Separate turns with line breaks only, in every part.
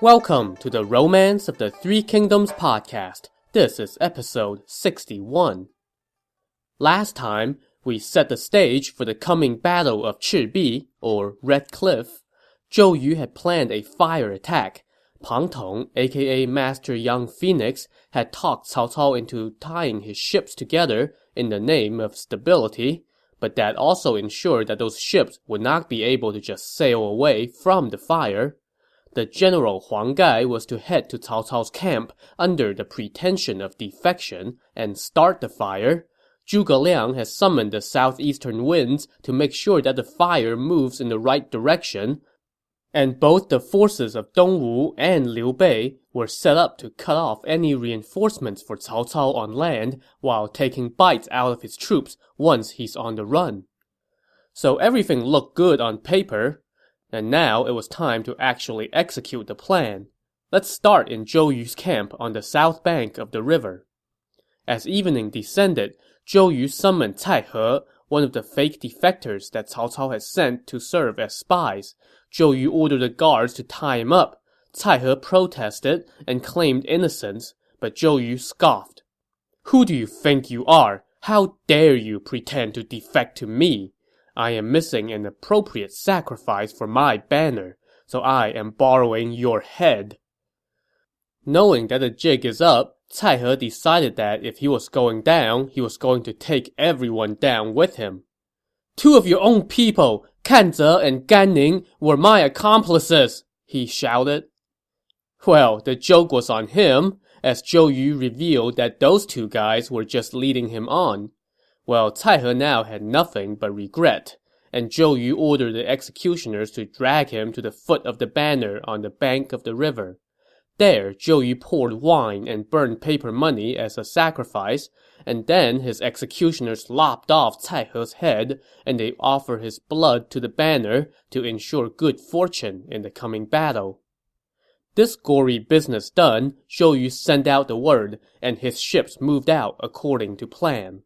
Welcome to the Romance of the Three Kingdoms podcast. This is episode 61. Last time, we set the stage for the coming Battle of Chibi, or Red Cliff. Zhou Yu had planned a fire attack. Pang Tong, aka Master Young Phoenix, had talked Cao Cao into tying his ships together in the name of stability, but that also ensured that those ships would not be able to just sail away from the fire. The general Huang Gai was to head to Cao Cao's camp under the pretension of defection and start the fire. Zhuge Liang has summoned the southeastern winds to make sure that the fire moves in the right direction, and both the forces of Dongwu and Liu Bei were set up to cut off any reinforcements for Cao Cao on land while taking bites out of his troops once he's on the run. So everything looked good on paper, and now it was time to actually execute the plan. Let's start in Zhou Yu's camp on the south bank of the river. As evening descended, Zhou Yu summoned Cai He, one of the fake defectors that Cao Cao had sent to serve as spies. Zhou Yu ordered the guards to tie him up. Cai He protested and claimed innocence, but Zhou Yu scoffed. "Who do you think you are? How dare you pretend to defect to me? I am missing an appropriate sacrifice for my banner, so I am borrowing your head." Knowing that the jig is up, Cai He decided that if he was going down, he was going to take everyone down with him. "Two of your own people, Kan Ze and Gan Ning, were my accomplices," he shouted. Well, the joke was on him, as Zhou Yu revealed that those two guys were just leading him on. Well, Cai He now had nothing but regret, and Zhou Yu ordered the executioners to drag him to the foot of the banner on the bank of the river. There, Zhou Yu poured wine and burned paper money as a sacrifice, and then his executioners lopped off Cai He's head, and they offered his blood to the banner to ensure good fortune in the coming battle. This gory business done, Zhou Yu sent out the word, and his ships moved out according to plan.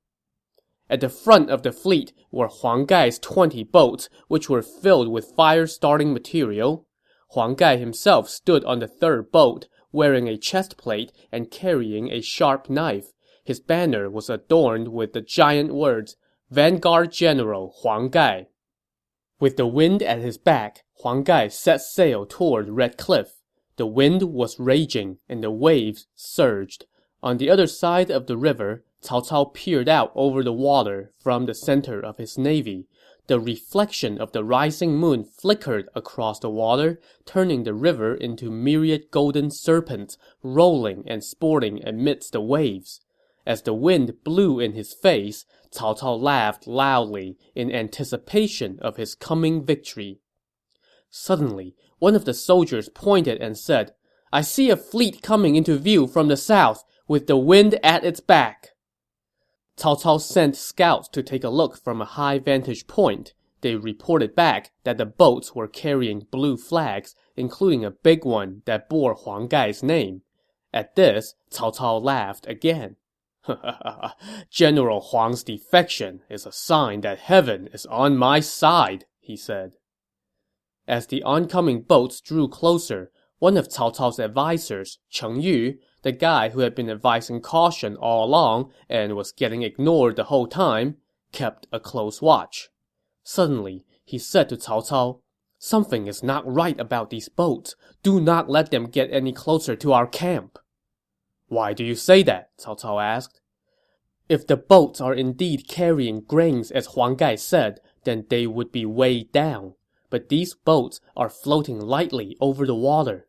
At the front of the fleet were Huang Gai's 20 boats, which were filled with fire-starting material. Huang Gai himself stood on the third boat, wearing a chest plate and carrying a sharp knife. His banner was adorned with the giant words, "Vanguard General Huang Gai." With the wind at his back, Huang Gai set sail toward Red Cliff. The wind was raging, and the waves surged. On the other side of the river, Cao Cao peered out over the water from the center of his navy. The reflection of the rising moon flickered across the water, turning the river into myriad golden serpents, rolling and sporting amidst the waves. As the wind blew in his face, Cao Cao laughed loudly in anticipation of his coming victory. Suddenly, one of the soldiers pointed and said, "I see a fleet coming into view from the south, with the wind at its back." Cao Cao sent scouts to take a look from a high vantage point. They reported back that the boats were carrying blue flags, including a big one that bore Huang Gai's name. At this, Cao Cao laughed again. "General Huang's defection is a sign that heaven is on my side," he said. As the oncoming boats drew closer, one of Cao Cao's advisors, Cheng Yu, the guy who had been advising caution all along and was getting ignored the whole time, kept a close watch. Suddenly, he said to Cao Cao, "Something is not right about these boats. Do not let them get any closer to our camp." "Why do you say that?" Cao Cao asked. "If the boats are indeed carrying grains as Huang Gai said, then they would be weighed down. But these boats are floating lightly over the water.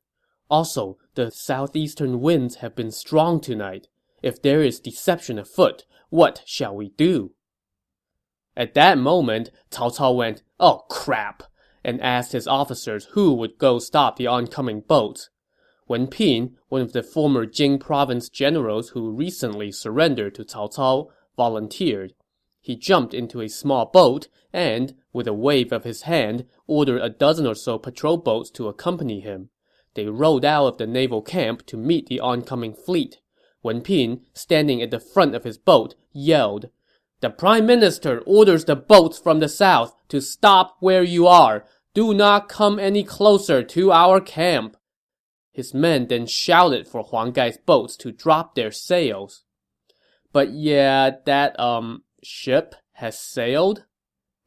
Also, the southeastern winds have been strong tonight. If there is deception afoot, what shall we do?" At that moment, Cao Cao went, "Oh crap," and asked his officers who would go stop the oncoming boats. Wen Pin, one of the former Jing province generals who recently surrendered to Cao Cao, volunteered. He jumped into a small boat and, with a wave of his hand, ordered a dozen or so patrol boats to accompany him. They rowed out of the naval camp to meet the oncoming fleet. Wen Pin, standing at the front of his boat, yelled, "The Prime Minister orders the boats from the south to stop where you are. Do not come any closer to our camp." His men then shouted for Huang Gai's boats to drop their sails. But yeah, that, ship has sailed?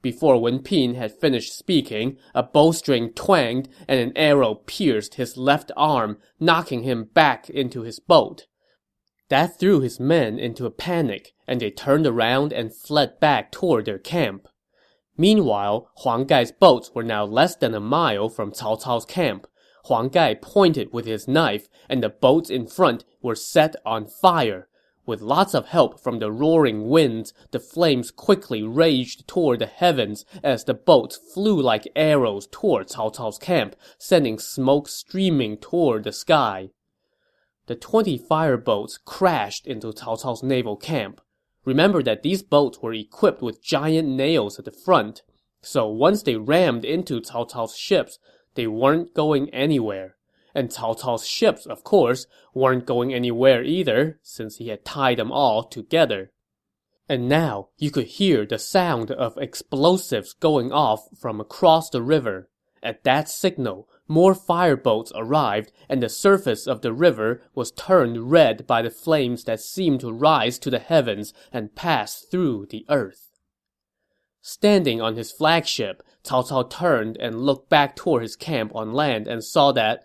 Before Wen Pin had finished speaking, a bowstring twanged and an arrow pierced his left arm, knocking him back into his boat. That threw his men into a panic, and they turned around and fled back toward their camp. Meanwhile, Huang Gai's boats were now less than a mile from Cao Cao's camp. Huang Gai pointed with his knife, and the boats in front were set on fire. With lots of help from the roaring winds, the flames quickly raged toward the heavens as the boats flew like arrows toward Cao Cao's camp, sending smoke streaming toward the sky. The 20 fireboats crashed into Cao Cao's naval camp. Remember that these boats were equipped with giant nails at the front, so once they rammed into Cao Cao's ships, they weren't going anywhere. And Cao Cao's ships, of course, weren't going anywhere either, since he had tied them all together. And now you could hear the sound of explosives going off from across the river. At that signal, more fireboats arrived, and the surface of the river was turned red by the flames that seemed to rise to the heavens and pass through the earth. Standing on his flagship, Cao Cao turned and looked back toward his camp on land and saw that,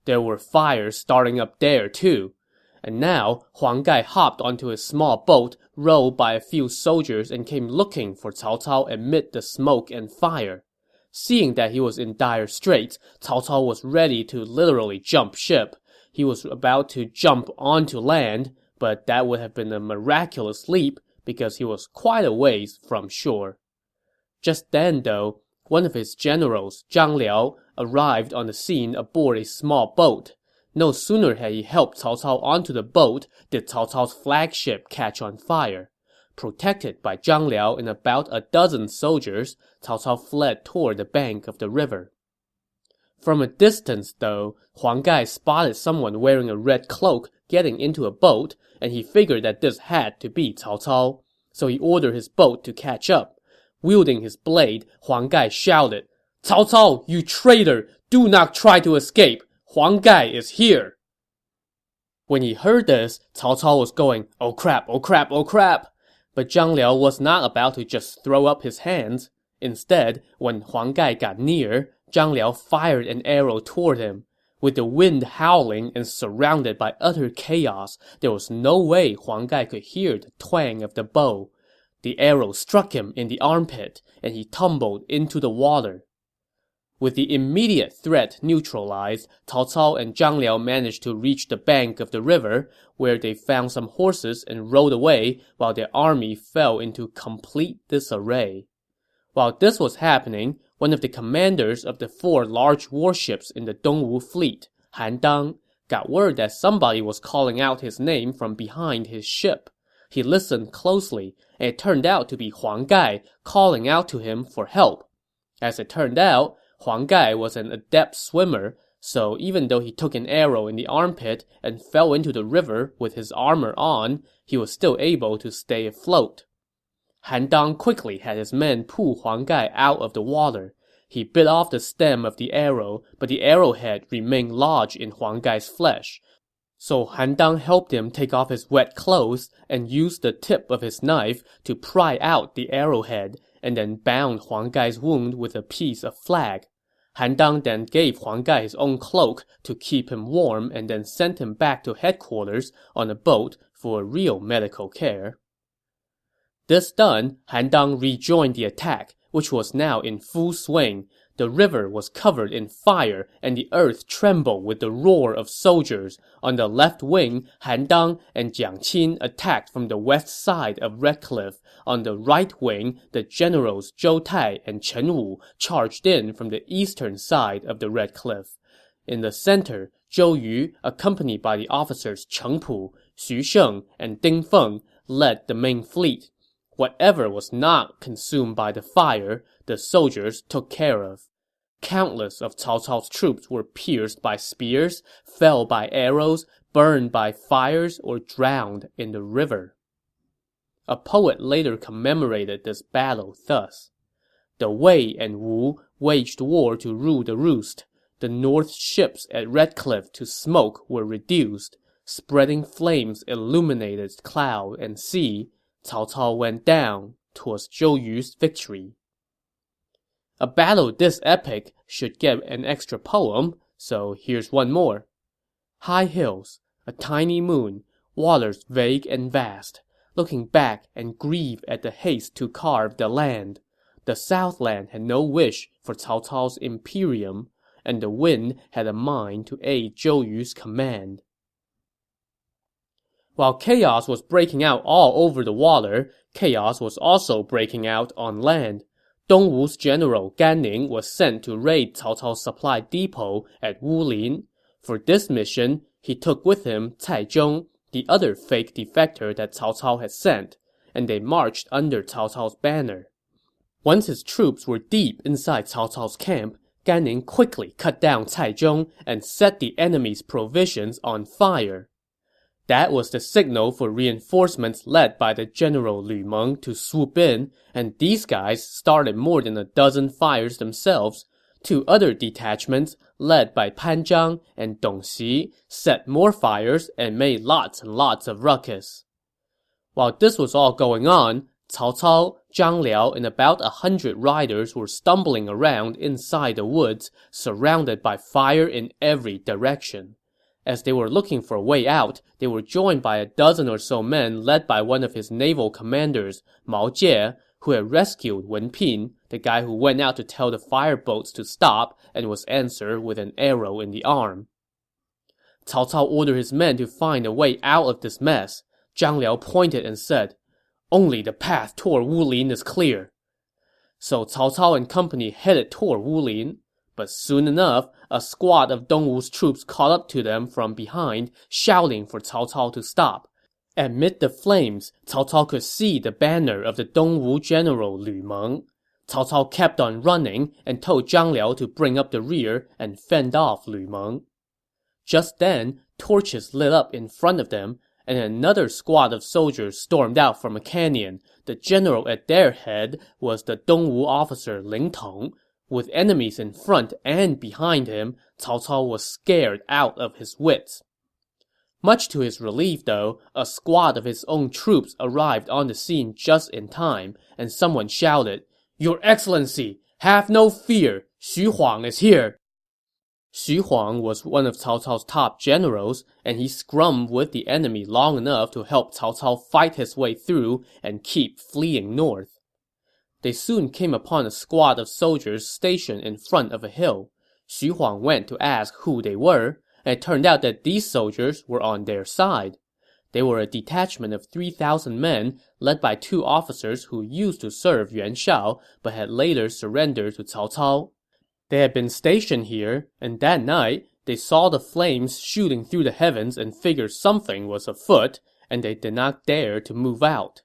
there were fires starting up there too. And now, Huang Gai hopped onto his small boat, rowed by a few soldiers, and came looking for Cao Cao amid the smoke and fire. Seeing that he was in dire straits, Cao Cao was ready to literally jump ship. He was about to jump onto land, but that would have been a miraculous leap because he was quite a ways from shore. Just then, though, one of his generals, Zhang Liao, arrived on the scene aboard a small boat. No sooner had he helped Cao Cao onto the boat did Cao Cao's flagship catch on fire. Protected by Zhang Liao and about a dozen soldiers, Cao Cao fled toward the bank of the river. From a distance, though, Huang Gai spotted someone wearing a red cloak getting into a boat, and he figured that this had to be Cao Cao. So he ordered his boat to catch up. Wielding his blade, Huang Gai shouted, "Cao Cao, you traitor! Do not try to escape! Huang Gai is here!" When he heard this, Cao Cao was going, "Oh crap, oh crap, oh crap!" But Zhang Liao was not about to just throw up his hands. Instead, when Huang Gai got near, Zhang Liao fired an arrow toward him. With the wind howling and surrounded by utter chaos, there was no way Huang Gai could hear the twang of the bow. The arrow struck him in the armpit, and he tumbled into the water. With the immediate threat neutralized, Cao Cao and Zhang Liao managed to reach the bank of the river, where they found some horses and rode away while their army fell into complete disarray. While this was happening, one of the commanders of the 4 large warships in the Dongwu fleet, Han Dang, got word that somebody was calling out his name from behind his ship. He listened closely, and it turned out to be Huang Gai calling out to him for help. As it turned out, Huang Gai was an adept swimmer, so even though he took an arrow in the armpit and fell into the river with his armor on, he was still able to stay afloat. Han Dang quickly had his men pull Huang Gai out of the water. He bit off the stem of the arrow, but the arrowhead remained lodged in Huang Gai's flesh. So Han Dang helped him take off his wet clothes and used the tip of his knife to pry out the arrowhead, and then bound Huang Gai's wound with a piece of flag. Han Dang then gave Huang Gai his own cloak to keep him warm and then sent him back to headquarters on a boat for real medical care. This done, Han Dang rejoined the attack, which was now in full swing. The river was covered in fire, and the earth trembled with the roar of soldiers. On the left wing, Han Dang and Jiang Qin attacked from the west side of Red Cliff. On the right wing, the generals Zhou Tai and Chen Wu charged in from the eastern side of the Red Cliff. In the center, Zhou Yu, accompanied by the officers Cheng Pu, Xu Sheng, and Ding Feng, led the main fleet. Whatever was not consumed by the fire, the soldiers took care of. Countless of Cao Cao's troops were pierced by spears, fell by arrows, burned by fires, or drowned in the river. A poet later commemorated this battle thus: "The Wei and Wu waged war to rule the roost. The north ships at Red Cliff to smoke were reduced. Spreading flames illuminated cloud and sea. Cao Cao went down. 'Twas Zhou Yu's victory. A battle this epic should get an extra poem, so here's one more. High hills, a tiny moon, waters vague and vast, looking back and grieve at the haste to carve the land. The Southland had no wish for Cao Cao's imperium, and the wind had a mind to aid Zhou Yu's command. While chaos was breaking out all over the water, chaos was also breaking out on land. Dongwu's general Gan Ning was sent to raid Cao Cao's supply depot at Wulin. For this mission, he took with him Cai Zhong, the other fake defector that Cao Cao had sent, and they marched under Cao Cao's banner. Once his troops were deep inside Cao Cao's camp, Gan Ning quickly cut down Cai Zhong and set the enemy's provisions on fire. That was the signal for reinforcements led by the general Lu Meng to swoop in, and these guys started more than a dozen fires themselves. Two other detachments, led by Pan Zhang and Dong Xi, set more fires and made lots and lots of ruckus. While this was all going on, Cao Cao, Zhang Liao, and about 100 riders were stumbling around inside the woods, surrounded by fire in every direction. As they were looking for a way out, they were joined by a dozen or so men led by one of his naval commanders, Mao Jie, who had rescued Wen Pin, the guy who went out to tell the fireboats to stop and was answered with an arrow in the arm. Cao Cao ordered his men to find a way out of this mess. Zhang Liao pointed and said, "Only the path toward Wulin is clear." So Cao Cao and company headed toward Wulin. But soon enough, a squad of Dongwu's troops caught up to them from behind, shouting for Cao Cao to stop. Amid the flames, Cao Cao could see the banner of the Dongwu general Lu Meng. Cao Cao kept on running and told Zhang Liao to bring up the rear and fend off Lu Meng. Just then, torches lit up in front of them, and another squad of soldiers stormed out from a canyon. The general at their head was the Dongwu officer Ling Tong. With enemies in front and behind him, Cao Cao was scared out of his wits. Much to his relief, though, a squad of his own troops arrived on the scene just in time, and someone shouted, "Your Excellency, have no fear! Xu Huang is here!" Xu Huang was one of Cao Cao's top generals, and he scrummed with the enemy long enough to help Cao Cao fight his way through and keep fleeing north. They soon came upon a squad of soldiers stationed in front of a hill. Xu Huang went to ask who they were, and it turned out that these soldiers were on their side. They were a detachment of 3,000 men, led by two officers who used to serve Yuan Shao, but had later surrendered to Cao Cao. They had been stationed here, and that night, they saw the flames shooting through the heavens and figured something was afoot, and they did not dare to move out.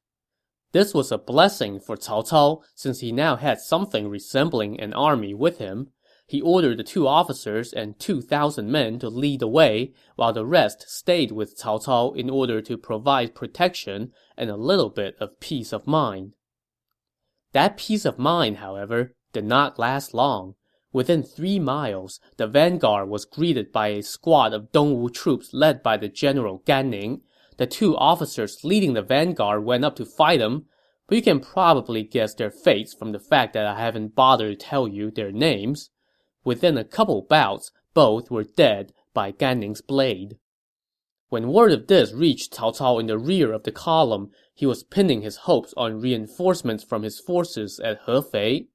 This was a blessing for Cao Cao, since he now had something resembling an army with him. He ordered the two officers and 2,000 men to lead the way, while the rest stayed with Cao Cao in order to provide protection and a little bit of peace of mind. That peace of mind, however, did not last long. Within 3 miles, the vanguard was greeted by a squad of Dongwu troops led by the general Gan Ning. The two officers leading the vanguard went up to fight them, but you can probably guess their fates from the fact that I haven't bothered to tell you their names. Within a couple bouts, both were dead by Gan Ning's blade. When word of this reached Cao Cao in the rear of the column, he was pinning his hopes on reinforcements from his forces at Hefei.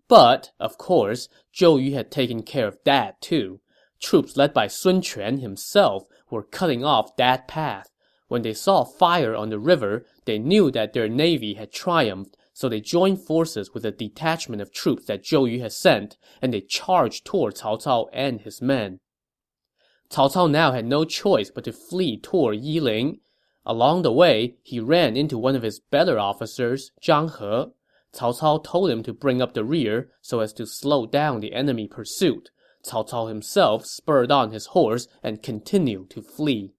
But, of course, Zhou Yu had taken care of that too. Troops led by Sun Quan himself were cutting off that path. When they saw fire on the river, they knew that their navy had triumphed, so they joined forces with a detachment of troops that Zhou Yu had sent, and they charged toward Cao Cao and his men. Cao Cao now had no choice but to flee toward Yiling. Along the way, he ran into one of his better officers, Zhang He. Cao Cao told him to bring up the rear so as to slow down the enemy pursuit. Cao Cao himself spurred on his horse and continued to flee.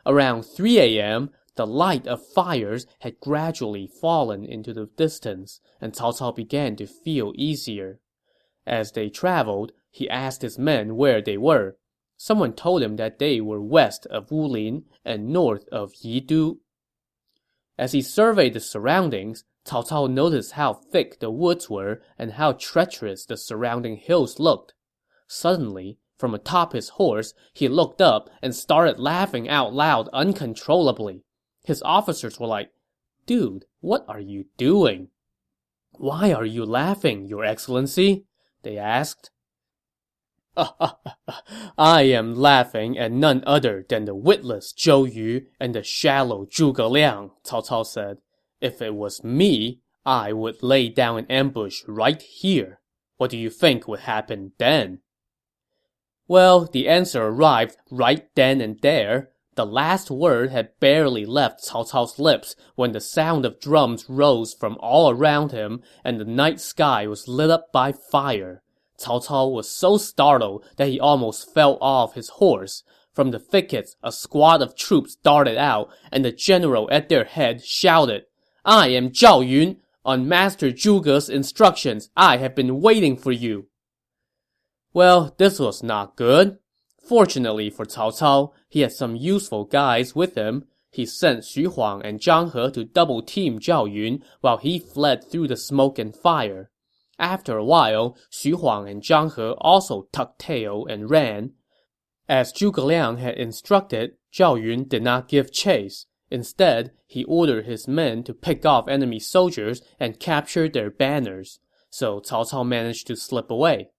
Around 3 a.m., the light of fires had gradually fallen into the distance, and Cao Cao began to feel easier. As they traveled, he asked his men where they were. Someone told him that they were west of Wulin and north of Yidu. As he surveyed the surroundings, Cao Cao noticed how thick the woods were and how treacherous the surrounding hills looked. Suddenly, from atop his horse, he looked up and started laughing out loud uncontrollably. His officers were like, "Dude, what are you doing?" "Why are you laughing, Your Excellency?" they asked. "I am laughing at none other than the witless Zhou Yu and the shallow Zhuge Liang," Cao Cao said. "If it was me, I would lay down an ambush right here. What do you think would happen then?" Well, the answer arrived right then and there. The last word had barely left Cao Cao's lips when the sound of drums rose from all around him and the night sky was lit up by fire. Cao Cao was so startled that he almost fell off his horse. From the thickets, a squad of troops darted out, and the general at their head shouted, "I am Zhao Yun. On Master Zhuge's instructions, I have been waiting for you." Well, this was not good. Fortunately for Cao Cao, he had some useful guys with him. He sent Xu Huang and Zhang He to double-team Zhao Yun while he fled through the smoke and fire. After a while, Xu Huang and Zhang He also tucked tail and ran. As Zhuge Liang had instructed, Zhao Yun did not give chase. Instead, he ordered his men to pick off enemy soldiers and capture their banners. So Cao Cao managed to slip away.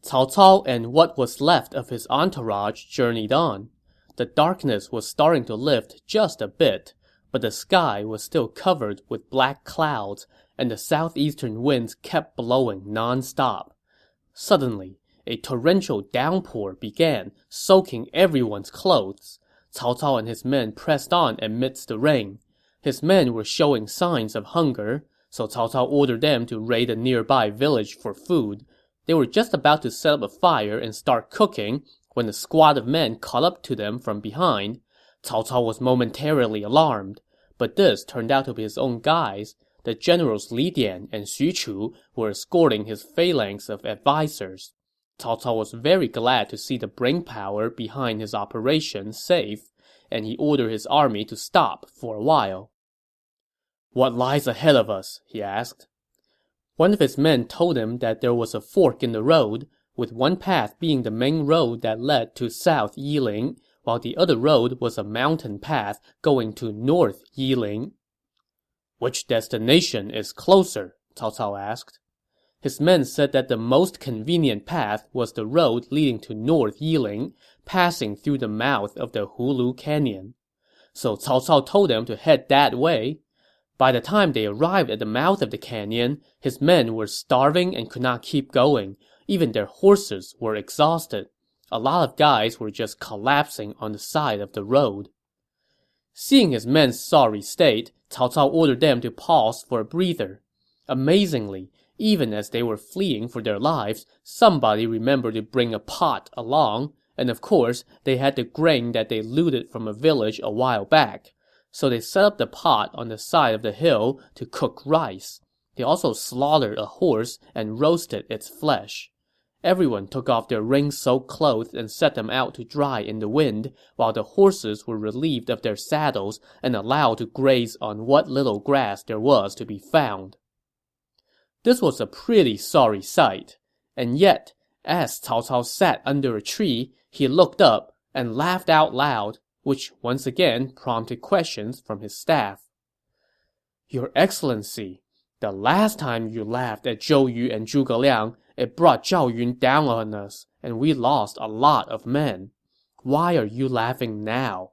Cao Cao and what was left of his entourage journeyed on. The darkness was starting to lift just a bit, but the sky was still covered with black clouds, and the southeastern winds kept blowing non-stop. Suddenly, a torrential downpour began, soaking everyone's clothes. Cao Cao and his men pressed on amidst the rain. His men were showing signs of hunger, so Cao Cao ordered them to raid a nearby village for food. They were just about to set up a fire and start cooking when a squad of men caught up to them from behind. Cao Cao was momentarily alarmed, but this turned out to be his own guys. The generals Li Dian and Xu Chu were escorting his phalanx of advisors. Cao Cao was very glad to see the brainpower behind his operation safe, and he ordered his army to stop for a while. "What lies ahead of us?" he asked. One of his men told him that there was a fork in the road, with one path being the main road that led to South Yiling, while the other road was a mountain path going to North Yiling. "Which destination is closer?" Cao Cao asked. His men said that the most convenient path was the road leading to North Yiling, passing through the mouth of the Hulu Canyon. So Cao Cao told them to head that way. By the time they arrived at the mouth of the canyon, his men were starving and could not keep going. Even their horses were exhausted. A lot of guys were just collapsing on the side of the road. Seeing his men's sorry state, Cao Cao ordered them to pause for a breather. Amazingly, even as they were fleeing for their lives, somebody remembered to bring a pot along, and of course, they had the grain that they looted from a village a while back. So they set up the pot on the side of the hill to cook rice. They also slaughtered a horse and roasted its flesh. Everyone took off their rain-soaked clothes and set them out to dry in the wind, while the horses were relieved of their saddles and allowed to graze on what little grass there was to be found. This was a pretty sorry sight. And yet, as Cao Cao sat under a tree, he looked up and laughed out loud, which once again prompted questions from his staff. "Your Excellency, the last time you laughed at Zhou Yu and Zhuge Liang, it brought Zhao Yun down on us, and we lost a lot of men. Why are you laughing now?"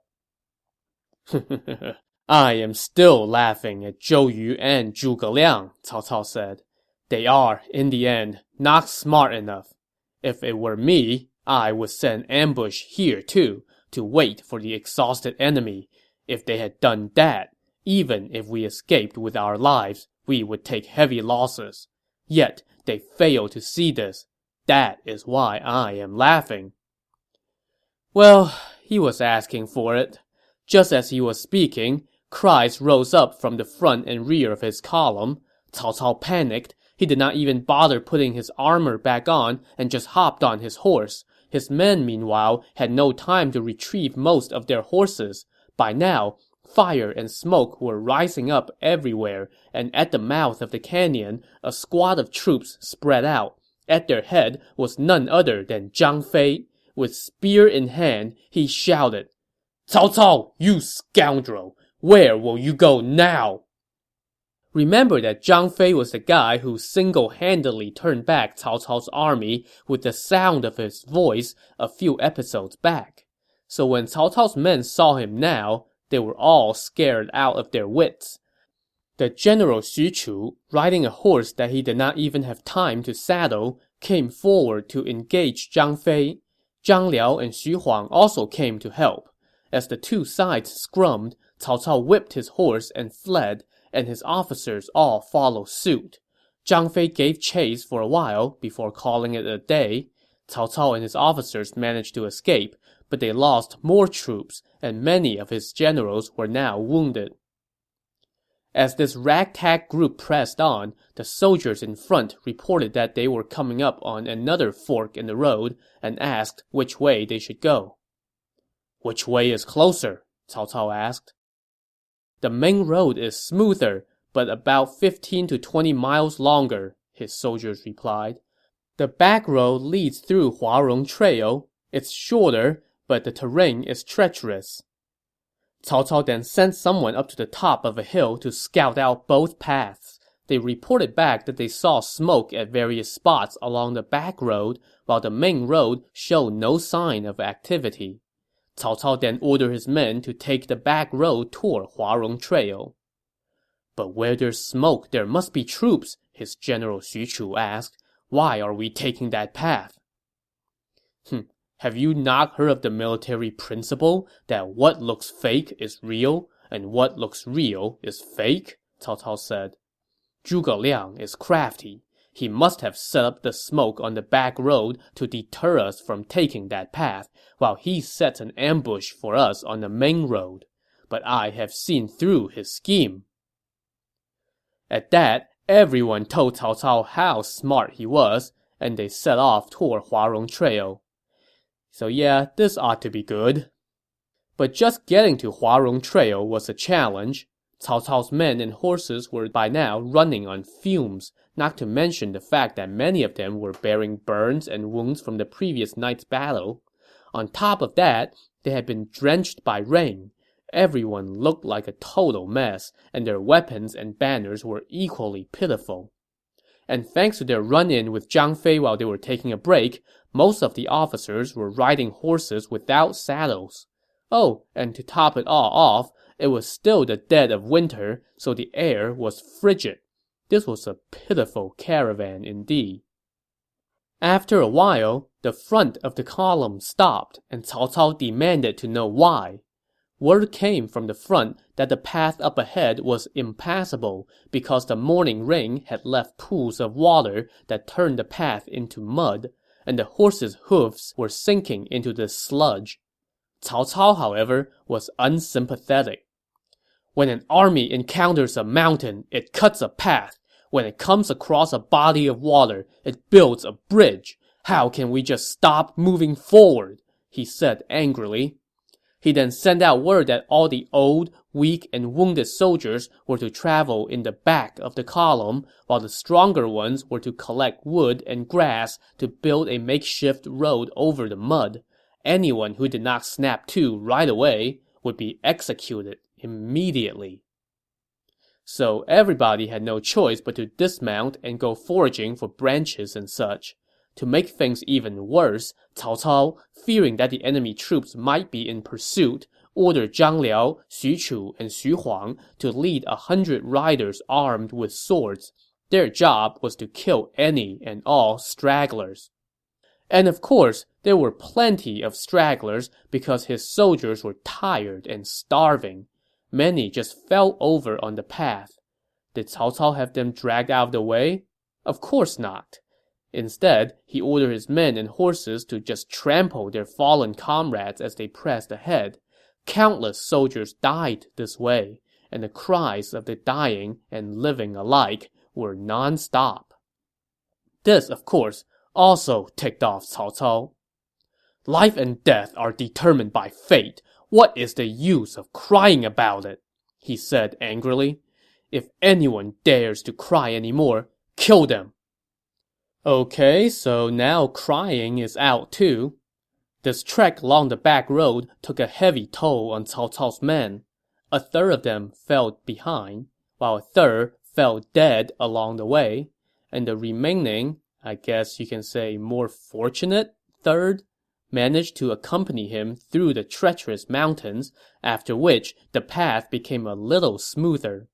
"I am still laughing at Zhou Yu and Zhuge Liang," Cao Cao said. "They are, in the end, not smart enough. If it were me, I would set an ambush here too, to wait for the exhausted enemy. If they had done that, even if we escaped with our lives, we would take heavy losses. Yet, they failed to see this. That is why I am laughing." Well, he was asking for it. Just as he was speaking, cries rose up from the front and rear of his column. Cao Cao panicked. He did not even bother putting his armor back on and just hopped on his horse. His men, meanwhile, had no time to retrieve most of their horses. By now, fire and smoke were rising up everywhere, and at the mouth of the canyon, a squad of troops spread out. At their head was none other than Zhang Fei. With spear in hand, he shouted, "Cao Cao, you scoundrel! Where will you go now?" Remember that Zhang Fei was the guy who single-handedly turned back Cao Cao's army with the sound of his voice a few episodes back. So when Cao Cao's men saw him now, they were all scared out of their wits. The general Xu Chu, riding a horse that he did not even have time to saddle, came forward to engage Zhang Fei. Zhang Liao and Xu Huang also came to help. As the two sides scrummed, Cao Cao whipped his horse and fled, and his officers all followed suit. Zhang Fei gave chase for a while before calling it a day. Cao Cao and his officers managed to escape, but they lost more troops, and many of his generals were now wounded. As this ragtag group pressed on, the soldiers in front reported that they were coming up on another fork in the road and asked which way they should go. "Which way is closer?" Cao Cao asked. "The main road is smoother, but about 15 to 20 miles longer," his soldiers replied. "The back road leads through Huarong Trail. It's shorter, but the terrain is treacherous." Cao Cao then sent someone up to the top of a hill to scout out both paths. They reported back that they saw smoke at various spots along the back road, while the main road showed no sign of activity. Cao Cao then ordered his men to take the back road toward Huarong Trail. "But where there's smoke, there must be troops," his general Xu Chu asked. "Why are we taking that path?" Have you not heard of the military principle that what looks fake is real, and what looks real is fake?" Cao Cao said. "Zhuge Liang is crafty. He must have set up the smoke on the back road to deter us from taking that path, while he sets an ambush for us on the main road. But I have seen through his scheme." At that, everyone told Cao Cao how smart he was, and they set off toward Huarong Trail. So yeah, this ought to be good. But just getting to Huarong Trail was a challenge. Cao Cao's men and horses were by now running on fumes, not to mention the fact that many of them were bearing burns and wounds from the previous night's battle. On top of that, they had been drenched by rain. Everyone looked like a total mess, and their weapons and banners were equally pitiful. And thanks to their run-in with Zhang Fei while they were taking a break, most of the officers were riding horses without saddles. Oh, and to top it all off, it was still the dead of winter, so the air was frigid. This was a pitiful caravan indeed. After a while, the front of the column stopped, and Cao Cao demanded to know why. Word came from the front that the path up ahead was impassable because the morning rain had left pools of water that turned the path into mud, and the horses' hooves were sinking into the sludge. Cao Cao, however, was unsympathetic. "When an army encounters a mountain, it cuts a path. When it comes across a body of water, it builds a bridge. How can we just stop moving forward?" he said angrily. He then sent out word that all the old, weak, and wounded soldiers were to travel in the back of the column, while the stronger ones were to collect wood and grass to build a makeshift road over the mud. Anyone who did not snap to right away would be executed immediately. So everybody had no choice but to dismount and go foraging for branches and such. To make things even worse, Cao Cao, fearing that the enemy troops might be in pursuit, ordered Zhang Liao, Xu Chu, and Xu Huang to lead 100 riders armed with swords. Their job was to kill any and all stragglers. And of course, there were plenty of stragglers because his soldiers were tired and starving. Many just fell over on the path. Did Cao Cao have them dragged out of the way? Of course not. Instead, he ordered his men and horses to just trample their fallen comrades as they pressed ahead. Countless soldiers died this way, and the cries of the dying and living alike were non-stop. This, of course, also ticked off Cao Cao. Life and death are determined by fate. What is the use of crying about it? He said angrily. If anyone dares to cry anymore, kill them. Okay, so now crying is out too. This trek along the back road took a heavy toll on Cao Cao's men. A third of them fell behind, while a third fell dead along the way, and the remaining, I guess you can say more fortunate third, managed to accompany him through the treacherous mountains, after which the path became a little smoother.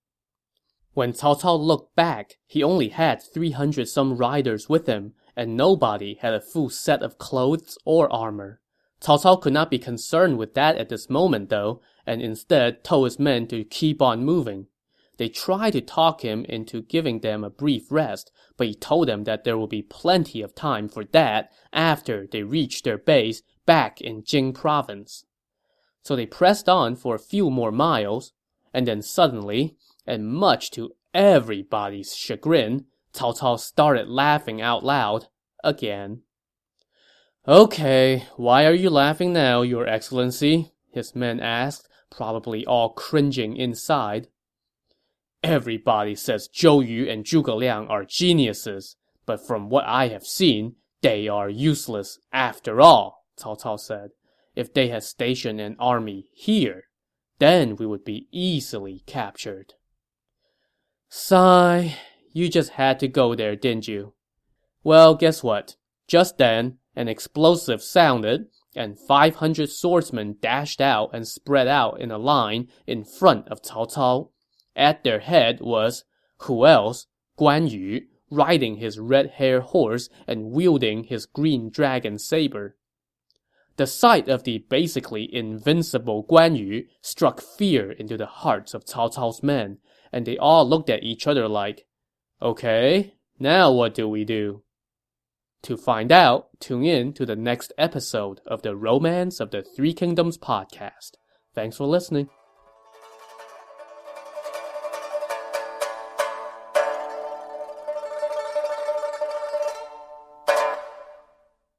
When Cao Cao looked back, he only had 300-some riders with him, and nobody had a full set of clothes or armor. Cao Cao could not be concerned with that at this moment, though, and instead told his men to keep on moving. They tried to talk him into giving them a brief rest, but he told them that there will be plenty of time for that after they reached their base back in Jing province. So they pressed on for a few more miles, and then suddenly, and much to everybody's chagrin, Cao Cao started laughing out loud again. Okay, why are you laughing now, Your Excellency? His men asked, probably all cringing inside. Everybody says Zhou Yu and Zhuge Liang are geniuses, but from what I have seen, they are useless after all, Cao Cao said. If they had stationed an army here, then we would be easily captured. Sigh, you just had to go there, didn't you? Well, guess what? Just then, an explosive sounded, and 500 swordsmen dashed out and spread out in a line in front of Cao Cao. At their head was, who else? Guan Yu, riding his red-haired horse and wielding his green dragon saber. The sight of the basically invincible Guan Yu struck fear into the hearts of Cao Cao's men, and they all looked at each other like, okay, now what do we do? To find out, tune in to the next episode of the Romance of the Three Kingdoms podcast. Thanks for listening.